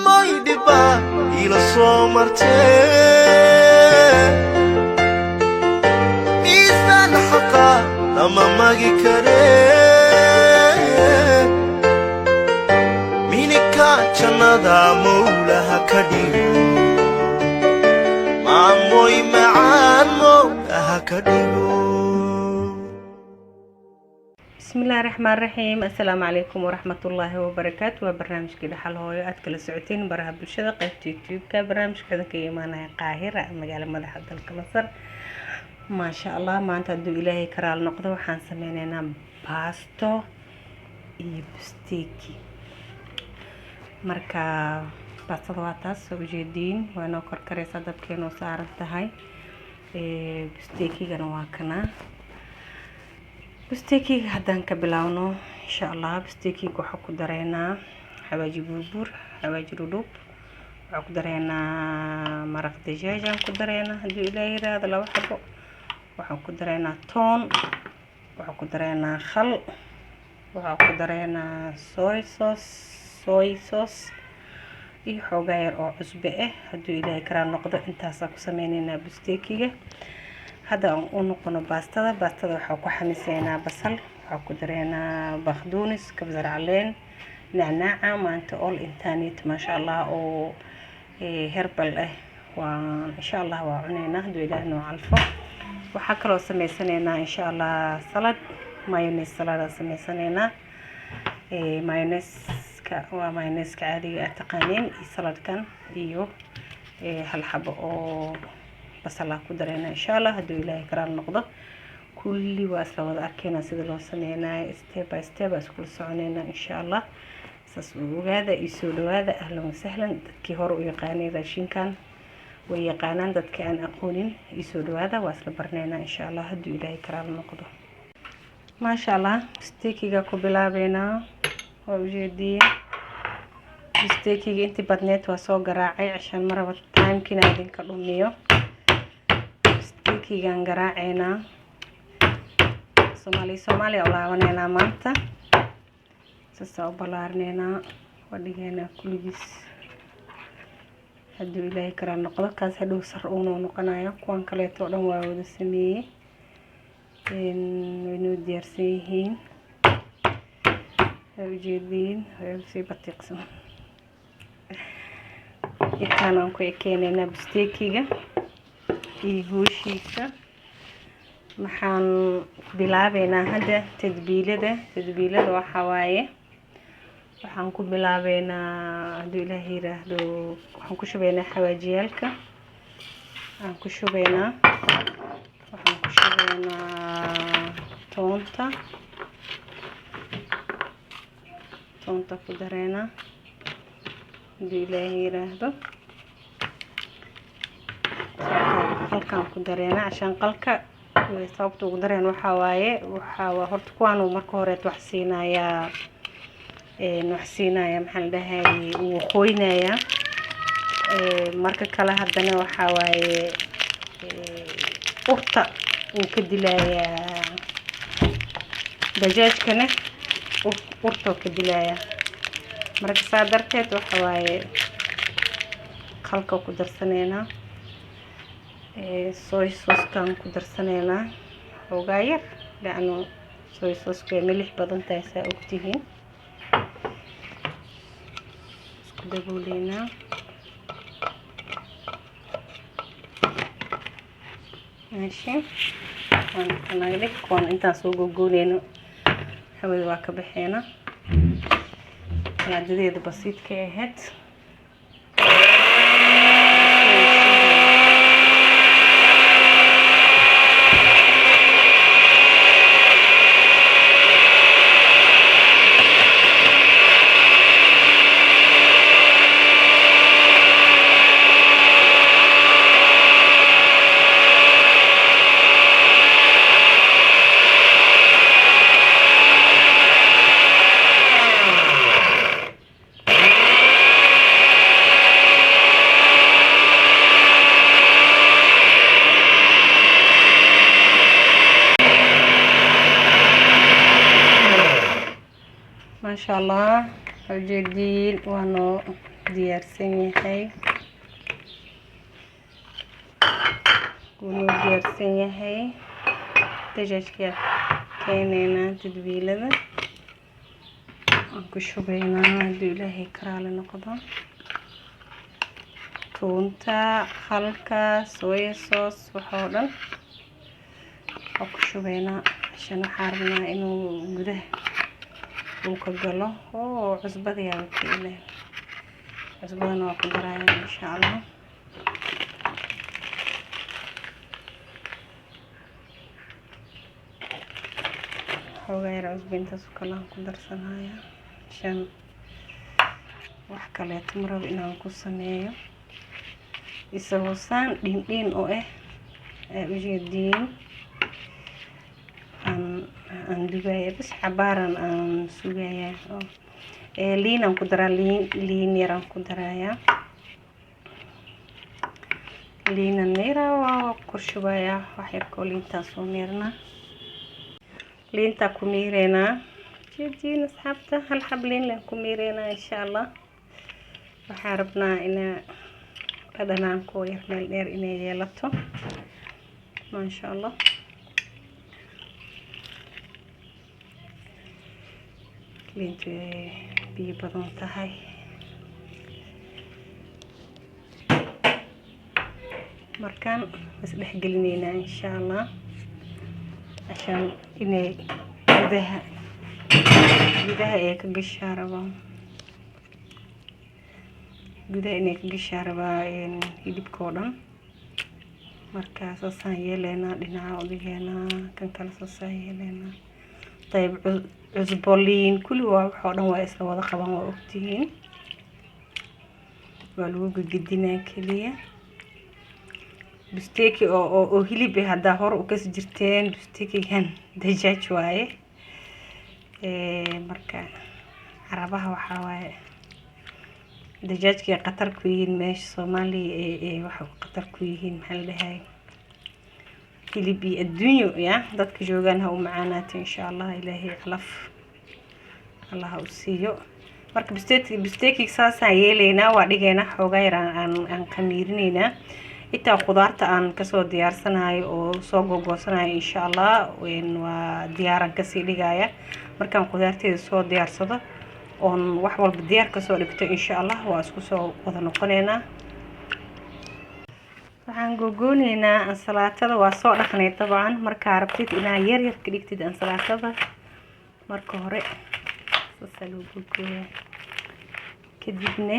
moydiba ila soo martee miisaan xaqa lama magi karee minika jannada mawlaha ka dhigo maamoy macaan mawlaha ka dhigo. بسم الله الرحمن الرحيم. السلام عليكم ورحمة الله وبركاته. وبرنامج كده حل هوي أتكلم ساعتين برها بالشدة قناة يوتيوب كبرنامج كذا كيمانة قاهرة مجال مدح الدلك مصر ما شاء الله. ما أنت دو إلهي كرال نقطة وحان سمينينا باستو يبستيكي مركا باستو واتاس وجدين وانا كركري صدب كينو سارتهاي بستيكي جنواكنا بستيكي هدان كبلاونو إن شاء الله. بستيكي وحكو درينا حواجي بوربور حواجي رودوب وحكو درينا مرق دجاجة وحكو درينا هدو إلهي هذا لو حبو وحكو درينا تون وحكو درينا خل وحكو درينا صوي صوص iyo xoogaa yar oo cusbe ah haduu ilaahay karaan noqdo intaas ku sameeynayna busteckiga. هذا ونقول باستا waxaa ku xamiseynaa basal waxaa ku dareena baqduunis kabsar caleen nacnaaca maanta all intaanit ma sha Allah oo herbal ah waa insha Allah waa cunayna haduu ilaahay noo calfo. waxaa kale oo sameeysanayna insha Allah salad mayonnaise salad sameeysanayna mayonnaise waa mayonnaise caadiga ah taqaaniin iyo saladkan iyo hal xabo oo بصلا كدرنا إن شاء الله هدو إلهي كرام نقضه كل واسلا وضع أركينا سيد الله سنينا step by step أسكول سعنينا إن شاء الله ساسو هذا يسولو هذا أهلا وسهلا كي هرو يقاني راشين كان ويقانان داد كان أقونين يسولو هذا واسلا برنينا إن شاء الله هدو إلهي كرام نقضه ما شاء الله ستيكي غاكو بلا بينا ووجدين ستيكي انتي بدنيت واسو قراعي عشان مرة تايم كنا هدين كالوميو كيغان غراعينا Somali oo laabanayna maanta sasa balaarneena wadhigeena kulligiis haduu ilaahay karaan noqdo kaas haduu sar uu noqonayo kuwan kale oo dhan waa wada sameeyay inuu diyaarsan yihiin ujeedin si batiqsan intaan ku keenayna bisteckiga iiguushiisa maxaan bilaabeynaa hadda tadbiilada waxa waaye waxaan ku bilaabeynaa haduu ilaahay yiraahdo waxaan ku shubeynaa xawaajiyalka waxaan ku shubeynaa toonta ku dareena haduu ilaahay yiraahdo halkaan ku dareena عشان qalka sababta ugu dareen waxa waaye horta kuwaan marka hore wax siinaya maxaan dhahay uu qoynaya marka kale hadana waxa waaye urta uu ka dilaya dajaajkana urta ka dilaya marka saadarteed waxa waaye qalka ku darsanayna soy sauce kan ku darsanayna xoogaa yar laano soy sauce ka milix badan tahay saa ogtihiin isku dabooleyna ماشي أنا قلت كون أنت سوق قولينه حاول واك بحينا يعني جديد بسيط كهت ما شاء الله وجدين وانو diyaarsan yahay dajaajka keenaynaa tadbiilada aan ku shubaynaa hadduu ilaahay karaale noqdo toonta khalka soya sauce waxoo dhan oo ku shubaynaa عشان waxaan inuu gudaha uu ka galo oo cusbada yaa keenay cusbadana waa ku darayaa insha Allah xoogayar cusbintaas kala ku darsanaya عشان wax kale tamro inaan ku sameeyo isagoo saan dhiin oo u jeedin aan dubaya bas xabaaran aan sugaya liin aan ku daraa liin yar aan ku darayaa liina neera waa ku shubaya wax yar oo liintaas oo neerna liinta ku miireena jeedin asxaabta hal xab liin la ku miireena insha Allah waxaan rabnaa ina dhadhanaan ko yar meel dheer inay yeelato ma sha Allah liintu biyo badan tahay markaan isdhex gelinayna insha Allah عشان inay gudaha ay ka gashaaraba hilibka oo dhan markaas saan yeelena dhinaca udigeena kan kala soo yeelena طيب cusboliin kulli waa wax oo dhan waa isla wada qaban waa ogtihiin waa lagu gidinaa kaliya bisteki oo hilib hada hor u kas jirteen bistekigan dajaaj waaye marka carabaha waxa waaye dajaajka qatar ku yihiin meesha Soomaaliya waxa qatar ku yihiin maxal dhahay hilib iyo adduunyo ya dadka joogan ha u macaanaatay insha Allah ilaahay calaf Allah u siiyo marka bisteki saasaan yeeleyna waa dhigeena xoogaa yar aan khamiirinayna inta khudaarta aan ka soo diyaarsanayo oo soo gogoosanayo insha Allah waa diyaaran ka sii dhigaya markaan khudaarteeda soo diyaarsado oo wax walba diyaar ka soo dhigto insha Allah waa isku soo wada noqoneena waxaan gogoonayna ansalaatada waa soo dhaqnay tabaan marka rabtid inaa yar yar ka dhigtid ansalaatada marka hore soo gogoya kadibna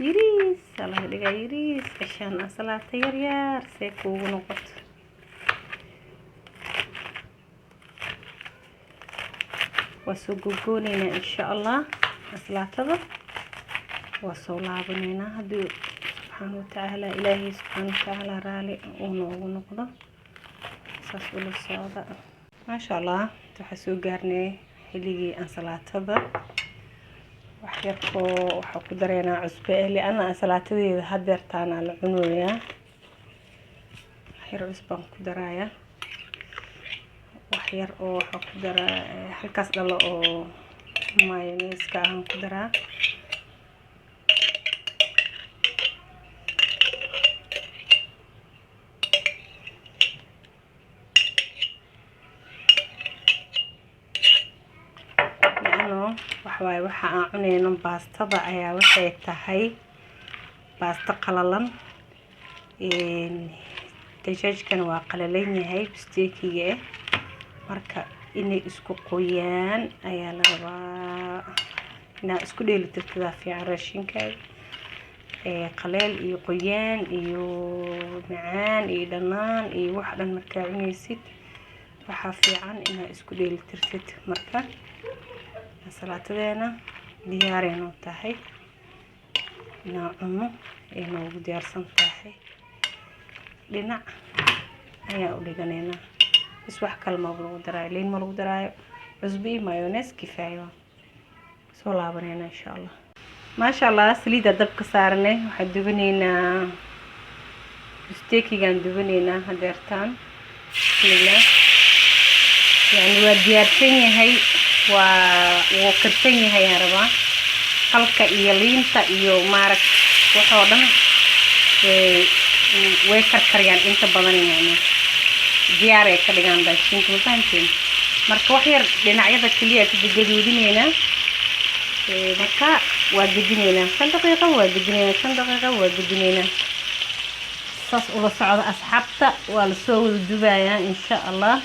yiriis salaad dhiga yiriis عشان ansalaato yar yar see kuugu noqoto waa soo gogoonayna insha Allah ansalaatada waa soo laabanayna hadii subhanahu wa ta'ala ilaahi subhanahu wa ta'ala raali uu noogu noqdo saas ula socda ma sha Allah waxa soo gaarnay xilligii ansalaatada wax yar oo waxa ku dareena cusbe liana ansalaatadeeda hadeertaan la cunoya xir cusbaan ku daraya wax yar oo waxa ku daraa halkaas dhalo oo mayonnaise ka aan ku daraa waxa aan cuneyno baastada ayaa waxay tahay baasta qalalan dajaajkana waa qalalan yahay bistekiga marka inay isku qoyaan ayaa la rabaa inaa isku dheelitirtada fiican raashinkaaga qaleel iyo qoyaan iyo macaan iyo dhanaan iyo wax dhan markaa cunaysid waxa fiican inaa isku dheelitirtid marka salaatadeena diyaarayno tahay inaa cuno ee noogu diyaarsan tahay dhinac ayaa u dhiganayna is wax kale ma lagu daraayo liin ma lagu daraayo cusbo iyo mayonnaise kifaayo soo laabanayna insha Allah ma sha Allah saliida dabka saarnay waxa dubanaynaa steakigan dubanaynaa hadeertaan bismillah yani waa diyaarsan yahay waa karsan yahay araba qalka iyo liinta iyo maarag waxoo dhan way karkariyaan inta badan yani diyaar ay ka dhigaan raashinka ma fahanteen marka wax yar dhinacyada kaliya ku gaduudinayna marka waa gudinayna 5 daqiiqo waa gudinayna 5 daqiiqo waa gudinayna saas ula socda asxaabta waa la soo wada dubayaa insha Allah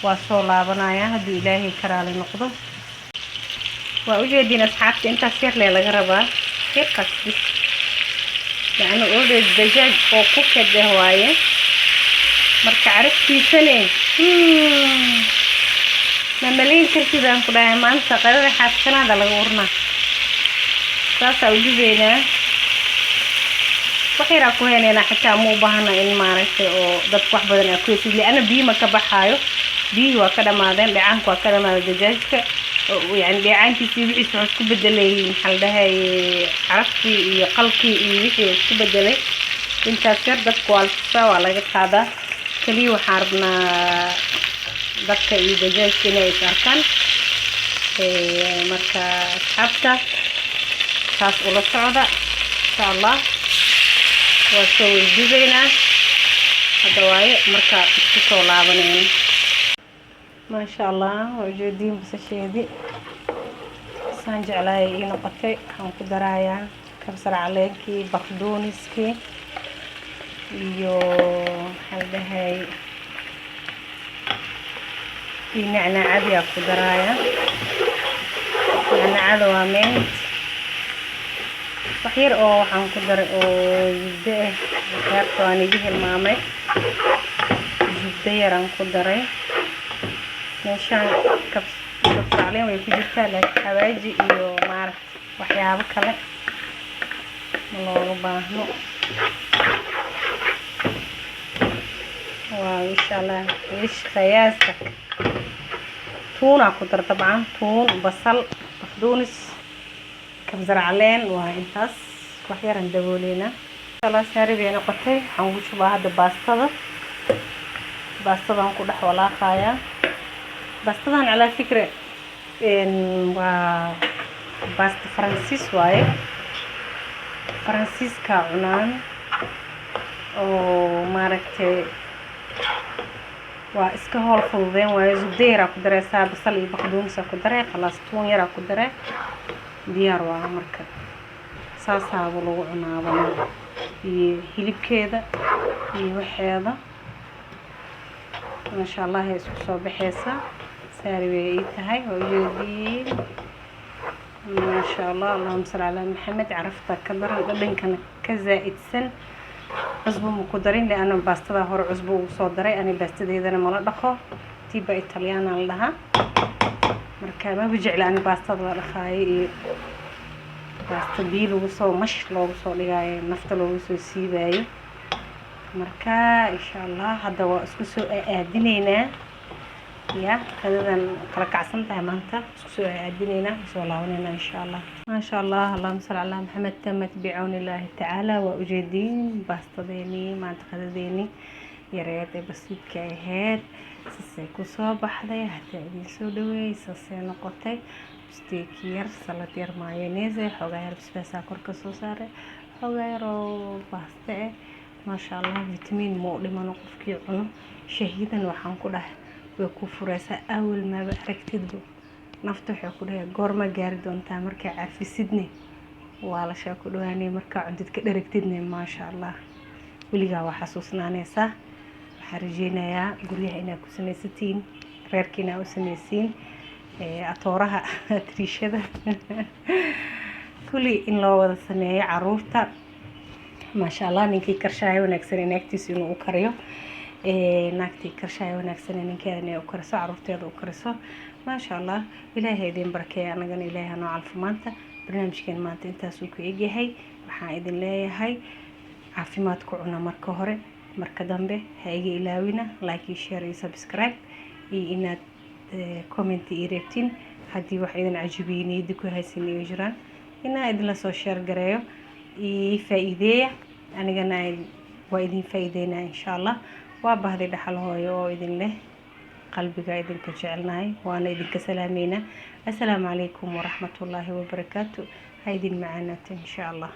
waa soo laabanaya hadii Ilaahay karaale noqdo waa u jeedin asxaabta inta sir laga rabaa xirqas يعني أولد دجاج أو كوكة هواية مركع عرفتي سنة مملين كرتي ذا كلها ما أنت قرر حاسكنا هذا لغورنا ساسا وجبنا وحيرا كوهنا أنا حتى مو بهنا إن ما عرفت أو ضد واحد بدنا كويس اللي أنا بيه ما كبحايو بيه وكذا ما ذا لعنك وكذا ما دجاج ويعني لعنتي تبي اسمه كبدلي محل ده عرفتي قلقي وحي كبدلي انت سير دك والفا ولا هذا كلي وحاربنا دك دجاج كنا يسركن marka asxaabta taas ula socda insha Allah waa soo wadiina hada waaye marka isku soo laabanayna ما شاء الله وجودين بس شيدي سانج علي نقطة هم كدرايا كبسر عليكي بقدونسكي يو هذا هاي في نعناع عادي كدرايا نعناع دوامين صحيح أو هم كدر أو جدة غير ثاني جه المامة جدة يران كدراي meeshaan kabsacleen way ku jirtaa laakiin xawaaji iyo maarag waxyaabo kale looga baahno waa insha Allah ish qiyaasta tuuna ku dar طبعا tuun basal baqdoonis kabsar caleen waa intaas wax yar aan dabooleyna kala saaribeyna qotay waxaan ku shubaa hada baastadan ku dhex walaaqaya باستدان على فكرة باست فرنسيس واي فرنسيس كعنان أو ماركتي وإسكهول فوضين وزبديرة كدرة ساب صلي بقدونس كدرة خلاص تون يرا كدرة ديار وعمرك ساسا ولو عنابنا يهلب كذا يوحيدا ما شاء الله هي سو بحيسة ساري بيتهاي وجدين ما شاء الله اللهم صل على محمد عرفتها كبر قبل كان كزائد سن عصبو مقدرين لأن باستدا هور عصبو صدري أنا باستدا إذا أنا ما لدخو تيبا إيطاليانا لها مركا ما بيجي لأن باستدا لخاي باستدي لو صو مش لو صو لجاي نفط لو صو سيباي مركا إن شاء الله هذا واسكسو أدينينا يا هذا كركع سنتها مانتا اسكسو أدينينا سولاوننا إن شاء الله ما شاء الله اللهم صل على محمد تمت بعون الله تعالى وأجدين باستديني ما تخذيني يا ريت بسيط كايهات سيكو صباح ده حتى يدين سودوي ساسي نقطة ستيكير سلطير مايونيز حوغير بس كوركا صوصاري حوغير باستا ما شاء الله فيتامين مؤلم نقفكي عنو شهيدا وحان كده وكفرسا أول ما بركتدو نفتح كده قرما جاردون تامركا عارفي سيدني وعلى شاكلو يعني مركا عندك كده ركتدني ما شاء الله وليجا وحسوسنا نيسا حرجينا يا قوليها إنا كسميستين غيركينا وسميسين أطورها تريشة كلي إن لو وضع سمية عروفتا ما شاء الله نيكي كرشاي ونكسر نكتيس إنه أكريو نكتي كرشاي ونكسر نكير إنه أكرسو عروفتي هذا أكرسو ما شاء الله إلهي دين بركة أنا جن إلهي نوع الفمانتا برنامج كان مانتا أنت سوق يجي هاي وحايد إلهي هاي عافيماتكو عنا مركو هري مركو دمبه هايجي إلهينا لايك يشير يسبسكرايب إن كومنتي إيريبتين هدي واحد عجبيني يدكو هاي سنة يجران إن إدلا سو شير جرايو فائدة أنا جنا وايدين فائدينا إن شاء الله وبهذا الحال هو يويدين له qalbiga idinka jecelnahay waana idinka salaameynaa. Assalaamu calaykum waraxmatullaahi wabarakaatu. Ha idin macaanaato insha allah.